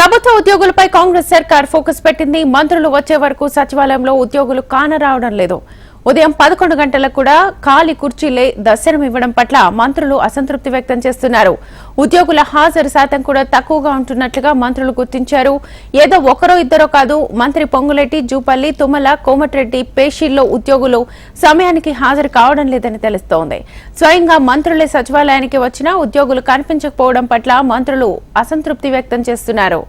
ప్రభుత్వ ఉద్యోగులపై కాంగ్రెస్ సర్కార్ ఫోకస్ పెట్టింది. మంత్రులు వచ్చే వరకు సచివాలయంలో ఉద్యోగులు కానరావడం లేదు. ఉదయం 11 గంటలకు కూడా ఖాళీ కుర్చీలే దర్శనమివ్వడం పట్ల మంత్రులు అసంతృప్తి వ్యక్తం చేస్తున్నారు. ఉద్యోగుల హాజరు శాతం కూడా తక్కువగా ఉంటున్నట్లుగా మంత్రులు గుర్తించారు. ఏదో ఒకరో ఇద్దరో కాదు, మంత్రి పొంగులేటి, జూపల్లి, తుమ్మల, కోమటిరెడ్డి పేషీల్లో ఉద్యోగులు సమయానికి హాజరు కావడం లేదని తెలుస్తోంది. స్వయంగా మంత్రులే సచివాలయానికి వచ్చినా ఉద్యోగులు కనిపించకపోవడం పట్ల మంత్రులు అసంతృప్తి వ్యక్తం చేస్తున్నారు.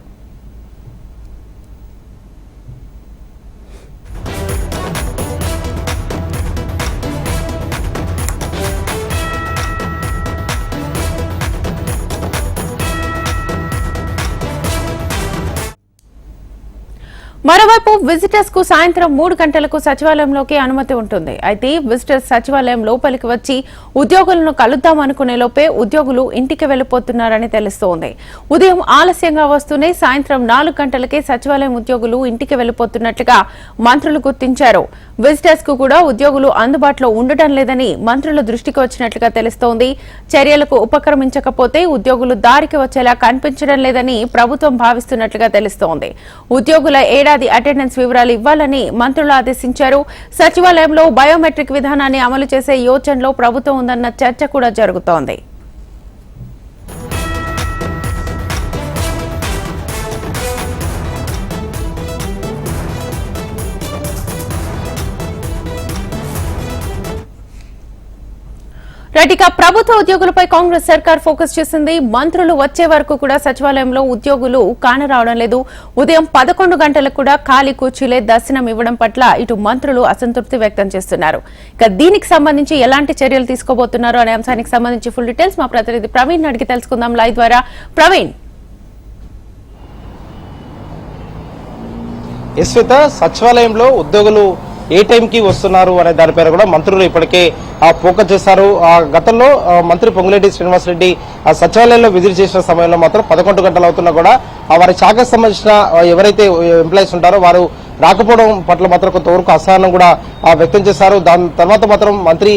మరోవైపు విజిటర్స్ కు సాయంత్రం 3 గంటలకు సచివాలయంలోకి అనుమతి ఉంటుంది. అయితే విజిటర్స్ సచివాలయం లోపలికి వచ్చి ఉద్యోగులను కలుద్దామనుకునే లోపే ఉద్యోగులు ఇంటికి వెళ్లిపోతున్నారని తెలుస్తోంది. ఉదయం ఆలస్యంగా వస్తూనే సాయంత్రం 4 గంటలకే సచివాలయం ఉద్యోగులు ఇంటికి వెళ్లిపోతున్నట్లుగా మంత్రులు గుర్తించారు. విజిటర్స్ కు కూడా ఉద్యోగులు అందుబాటులో ఉండటం లేదని మంత్రుల దృష్టికి వచ్చినట్లుగా తెలుస్తోంది. చర్యలకు ఉపక్రమించకపోతే ఉద్యోగులు దారికి వచ్చేలా కనిపించడం లేదని ప్రభుత్వం భావిస్తున్నట్లుగా తెలుస్తోంది. ఉద్యోగుల ఏడాది అటెండెన్స్ వివరాలు ఇవ్వాలని మంత్రులు ఆదేశించారు. సచివాలయంలో బయోమెట్రిక్ విధానాన్ని అమలు చేసే యోచనలో ప్రభుత్వం ఉందన్న చర్చ కూడా జరుగుతోంది. ఇక ప్రభుత్వ ఉద్యోగులపై కాంగ్రెస్ సర్కార్ ఫోకస్ చేసింది. మంత్రులు వచ్చే వరకు కూడా సచివాలయంలో ఉద్యోగులు కానరావడం లేదు. ఉదయం 11 గంటలకు కూడా ఖాళీ కుర్చీలే దర్శనం ఇవ్వడం పట్ల ఇటు మంత్రులు అసంతృప్తి వ్యక్తం చేస్తున్నారు. ఇక దీనికి సంబంధించి ఎలాంటి చర్యలు తీసుకోబోతున్నారు అనే అంశానికి సంబంధించి ఫుల్ డీటెయిల్స్ మా ప్రతినిధి ప్రవీణ్ అడిగి తెలుసుకుందాం లైవ్ ద్వారా. ప్రవీణ్, సచివాలయంలో ఉద్యోగులు ఏ టైంకి వస్తున్నారు అనే దానిపై కూడా మంత్రులు ఇప్పటికే ఫోకస్ చేశారు. గతంలో మంత్రి పొంగులేటి శ్రీనివాసరెడ్డి సచివాలయంలో విజిట్ చేసిన సమయంలో మాత్రం 11 గంటలు అవుతున్నా కూడా వారి శాఖకు సంబంధించిన ఎవరైతే ఎంప్లాయీస్ ఉంటారో వారు రాకపోవడం పట్ల మాత్రం కొంతవరకు అసహనం కూడా వ్యక్తం చేశారు. దాని తర్వాత మాత్రం మంత్రి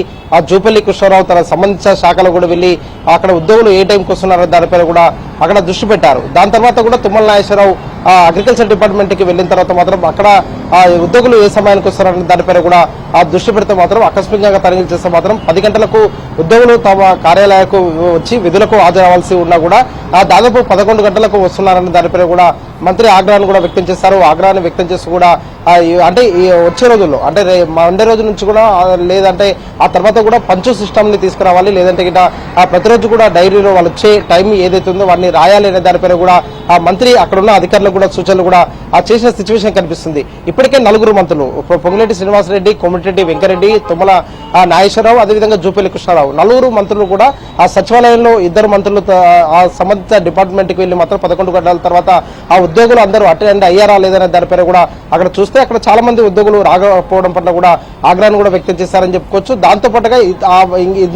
జూపల్లి కృష్ణారావు తన సంబంధించిన శాఖలో కూడా వెళ్లి అక్కడ ఉద్యోగులు ఏ టైంకి వస్తున్నారో దానిపై కూడా అక్కడ దృష్టి పెట్టారు. దాని తర్వాత కూడా తుమ్మల నాగేశ్వరరావు అగ్రికల్చర్ డిపార్ట్మెంట్ కి వెళ్లిన తర్వాత మాత్రం అక్కడ ఉద్యోగులు ఏ సమయానికి వస్తున్నారని దానిపై కూడా దృష్టి పెడితే మాత్రం ఆకస్మికంగా తనిఖీలు చేస్తే మాత్రం 10 గంటలకు ఉద్యోగులు తమ కార్యాలయాలకు వచ్చి విధులకు హాజరవ్వాల్సి ఉన్నా కూడా దాదాపు 11 గంటలకు వస్తున్నారని దానిపై కూడా మంత్రి ఆగ్రహాన్ని కూడా వ్యక్తం చేశారు. ఆగ్రహాన్ని వ్యక్తం చేస్తూ కూడా అంటే వచ్చే రోజుల్లో అంటే మండే రోజు నుంచి కూడా లేదంటే ఆ తర్వాత కూడా పంచు సిస్టమ్ ని తీసుకురావాలి, లేదంటే గిట్ట ప్రతిరోజు కూడా డైరీలో వాళ్ళు వచ్చే టైం ఏదైతే ఉందో వాటిని రాయాలి అనే దానిపైన కూడా ఆ మంత్రి అక్కడున్న అధికారులకు కూడా సూచనలు కూడా చేసిన సిచ్యువేషన్ కనిపిస్తుంది. ఇప్పటికే 4 మంత్రులు పొంగులేటి శ్రీనివాసరెడ్డి, కోమటిరెడ్డి వెంకరెడ్డి, తుమ్మల నాగేశ్వరరావు, అదేవిధంగా జూపల్లి కృష్ణారావు 4 మంత్రులు కూడా ఆ సచివాలయంలో 2 మంత్రులు ఆ సంబంధిత డిపార్ట్మెంట్ కి వెళ్లి మాత్రం 11 గంటల తర్వాత ఆ ఉద్యోగులు అందరూ అటెండ్ అయ్యారా లేదనే దానిపైన కూడా అక్కడ చూస్తే అక్కడ చాలా మంది ఉద్యోగులు రాకపోవడం పట్ల కూడా ఆగ్రహాన్ని కూడా వ్యక్తం చేశారని చెప్పుకోవచ్చు. దాంతో పాటుగా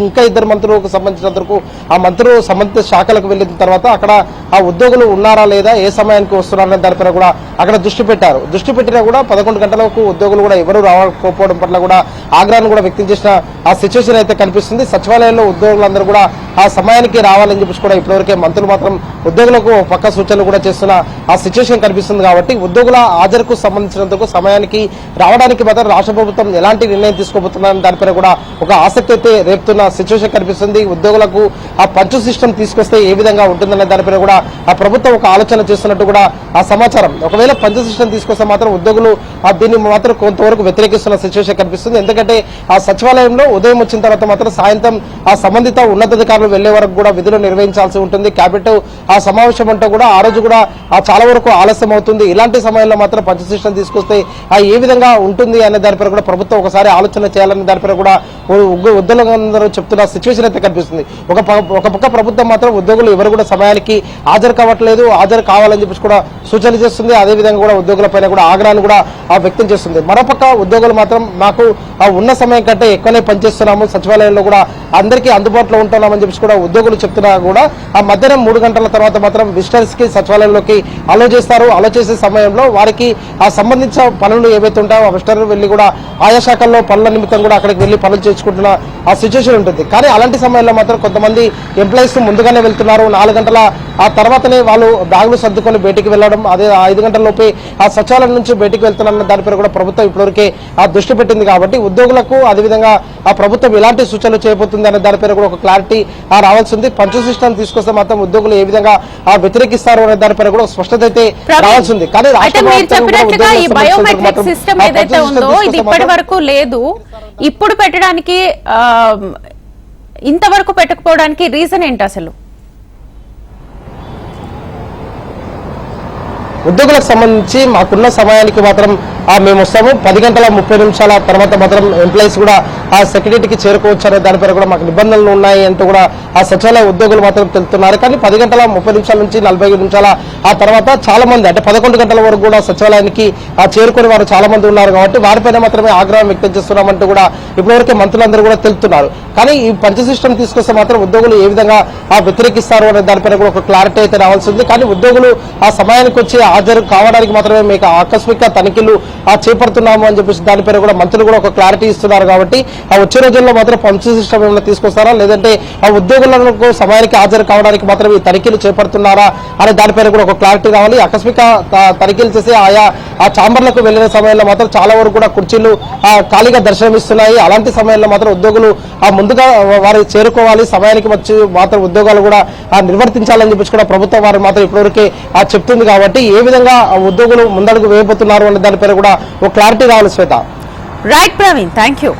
ఇంకా 2 మంత్రులకు సంబంధించినందుకు ఆ మంత్రులు సంబంధిత శాఖలకు వెళ్లిన తర్వాత అక్కడ ఆ ఉద్యోగులు ఉన్నారా లేదా, ఏ సమయానికి వస్తున్నారనే దానిపైన కూడా అక్కడ దృష్టి పెట్టారు. దృష్టి పెట్టినా కూడా 11 గంటలకు ఉద్యోగులు కూడా ఎవరు రాకపోవడం పట్ల కూడా ఆగ్రహాన్ని కూడా వ్యక్తం చేసిన ఆ సిచ్యువేషన్ అయితే కనిపిస్తుంది. సచివాలయంలో ఉద్యోగులందరూ కూడా ఆ సమయానికి రావాలని చెప్పేసి కూడా ఇప్పటివరకే మంత్రులు మాత్రం ఉద్యోగులకు పక్క సూచనలు కూడా చేస్తున్న ఆ సిచ్యువేషన్ కనిపిస్తుంది. కాబట్టి ఉద్యోగుల హాజరుకు సంబంధించినందుకు సమయానికి రావడానికి మాత్రం రాష్ట్ర ప్రభుత్వం ఎలాంటి నిర్ణయం తీసుకోబోతుందని దానిపైన కూడా ఒక ఆసక్తి అయితే రేపుతున్న సిచ్యువేషన్ కనిపిస్తుంది. ఉద్యోగులకు ఆ పంచు సిస్టమ్ తీసుకొస్తే ఏ విధంగా ఉంటుందనే దానిపైన కూడా ఆ ప్రభుత్వం ఒక ఆలోచన చేస్తున్నట్టు కూడా ఆ సమాచారం. ఒకవేళ పంచు సిస్టమ్ తీసుకొస్తే మాత్రం ఉద్యోగులు దీన్ని మాత్రం కొంతవరకు వ్యతిరేకిస్తున్న సిచ్యువేషన్ కనిపిస్తుంది. ఎందుకంటే ఆ సచివాలయంలో ఉదయం వచ్చిన తర్వాత మాత్రం సాయంత్రం ఆ సంబంధిత ఉన్నతాధికారులు వెళ్లే వరకు కూడా విధులు నిర్వహించాల్సి ఉంటుంది. క్యాబినెట్ ఆ సమావేశం అంటే కూడా ఆ రోజు కూడా చాలా వరకు ఆలస్యం అవుతుంది. ఇలాంటి సమయంలో మాత్రం పంచు సిస్టమ్ తీసుకొస్తే ఏ విధంగా ఉంటుంది అనే దానిపై కూడా ప్రభుత్వం ఒకసారి ఆలోచన చేయాలనే దానిపై కూడా ఉద్యోగులందరూ చెప్తున్న సిచ్యువేషన్ అయితే కనిపిస్తుంది. ఒక పక్క ప్రభుత్వం మాత్రం ఉద్యోగులు ఎవరు కూడా సమయానికి హాజరు కావట్లేదు, హాజరు కావాలని చెప్పేసి కూడా సూచనలు చేస్తుంది. అదేవిధంగా కూడా ఉద్యోగులపైన కూడా ఆగ్రహాన్ని కూడా వ్యక్తం చేస్తుంది. మరోపక్క ఉద్యోగులు మాత్రం మాకు ఉన్న సమయం కంటే ఎక్కువనే పనిచేస్తున్నాము, సచివాలయంలో కూడా అందరికీ అందుబాటులో ఉంటున్నామని చెప్పేసి కూడా ఉద్యోగులు చెప్తున్నా కూడా ఆ మధ్యాహ్నం 3 గంటల తర్వాత మాత్రం విజిటర్స్ కి సచివాలయంలోకి అలో చేస్తారు. అలో చేసే సమయంలో వారికి ఆ సంబంధించిన పనులు ఏవైతే ఉంటాయో ఆ విజిటర్ వెళ్లి కూడా ఆయా శాఖల్లో పనుల నిమిత్తం కూడా అక్కడికి వెళ్లి పనులు చేసుకుంటున్న ఆ సిచ్యువేషన్ ఉంటుంది. కానీ అలాంటి సమయంలో మాత్రం కొంతమంది ఎంప్లాయీస్ ముందుగానే వెళ్తున్నారు. 4 గంటల ఆ తర్వాతనే వాళ్ళు బ్యాగులు సర్దుకొని బయటికి వెళ్ళడం, అదే 5 గంటల లోపే ఆ సచివాలయం నుంచి బయటికి వెళ్తున్న దానిపై కూడా ప్రభుత్వం ఇప్పటివరకే దృష్టి పెట్టింది. కాబట్టి ఉద్యోగులకు అదేవిధంగా ఆ ప్రభుత్వం ఎలాంటి సూచనలు చేయబోతుంది అనే దానిపై కూడా ఒక క్లారిటీ రావాల్సింది. పంచు సిస్టమ్ తీసుకొస్తే మాత్రం ఉద్యోగులు ఏ విధంగా వ్యతిరేకిస్తారు అనే దానిపై కూడా స్పష్టత అయితే రావాల్సింది. కానీ ఈ బయోమెట్రిక్ సిస్టమ్ ఏదైతే ఉందో ఇది ఇప్పటి వరకు లేదు, ఇప్పుడు పెట్టడానికి ఇంతవరకు పెట్టకపోవడానికి రీజన్ ఏంటి అసలు? ఉద్యోగులకు సంబంధించి మాకున్న సమయానికి మాత్రం మేము వస్తాము, 10 గంటల 30 నిమిషాల తర్వాత మాత్రం ఎంప్లాయీస్ కూడా ఆ సెక్రటరీకి చేరుకోవచ్చు అనే దానిపై కూడా మాకు నిబంధనలు ఉన్నాయి అంటూ కూడా ఆ సచివాలయ ఉద్యోగులు మాత్రం తెలుపుతున్నారు. కానీ 10 గంటల 30 నిమిషాల నుంచి 45 నిమిషాల ఆ తర్వాత చాలా మంది అంటే 11 గంటల వరకు కూడా సచివాలయానికి చేరుకుని వారు చాలా మంది ఉన్నారు. కాబట్టి వారిపైన మాత్రమే ఆగ్రహం వ్యక్తం చేస్తున్నామంటూ కూడా ఇప్పటివరకే మంత్రులందరూ కూడా తెలుపుతున్నారు. కానీ ఈ పంచ సిస్టమ్ తీసుకొస్తే మాత్రం ఉద్యోగులు ఏ విధంగా వ్యతిరేకిస్తారు అనే దానిపైన కూడా ఒక క్లారిటీ అయితే రావాల్సింది. కానీ ఉద్యోగులు ఆ సమయానికి వచ్చి హాజరు కావడానికి మాత్రమే మీకు ఆకస్మిక తనిఖీలు చేపడుతున్నాము అని చెప్పేసి దానిపైన కూడా మంత్రులు కూడా ఒక క్లారిటీ ఇస్తున్నారు. కాబట్టి ఆ వచ్చే రోజుల్లో మాత్రం పంచ సిస్టమ్ ఏమైనా తీసుకొస్తారా, లేదంటే ఆ ఉద్యోగులకు సమయానికి హాజరు కావడానికి మాత్రం ఈ తనిఖీలు చేపడుతున్నారా అనే దానిపైన కూడా ఒక క్లారిటీ రావాలి. ఆకస్మిక తనిఖీలు చేసి ఆయా ఆ ఛాంబర్లకు వెళ్లిన సమయంలో మాత్రం చాలా వరకు కూడా కుర్చీలు ఖాళీగా దర్శనమిస్తున్నాయి. అలాంటి సమయంలో మాత్రం ఉద్యోగులు ముందుగా వారు చేరుకోవాలి, సమయానికి వచ్చి మాత్రం ఉద్యోగాలు కూడా నిర్వర్తించాలని చెప్పేసి కూడా ప్రభుత్వం వారు మాత్రం ఇప్పటివరకే చెప్తుంది. కాబట్టి ఏ విధంగా ఉద్యోగులు ముందడుగు వేయబోతున్నారు అనే దానిపైన కూడా ఒక క్లారిటీ రావాలి. Swetha. Right Praveen, thank you.